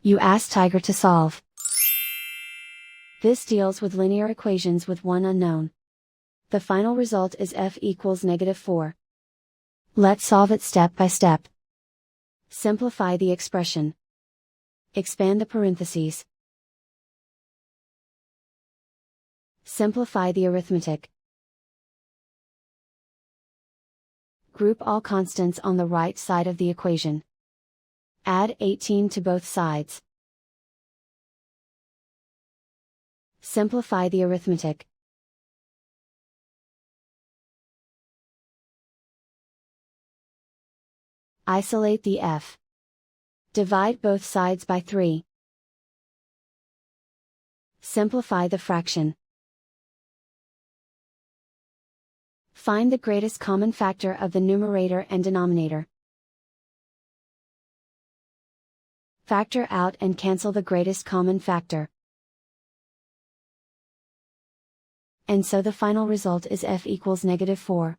You ask Tiger to solve. This deals with linear equations with one unknown. The final result is f equals -4. Let's solve it step by step. Simplify the expression. Expand the parentheses. Simplify the arithmetic. Group all constants on the right side of the equation. Add 18 to both sides. Simplify the arithmetic. Isolate the f. Divide both sides by 3. Simplify the fraction. Find the greatest common factor of the numerator and denominator. Factor out and cancel the greatest common factor. And so the final result is f equals -4.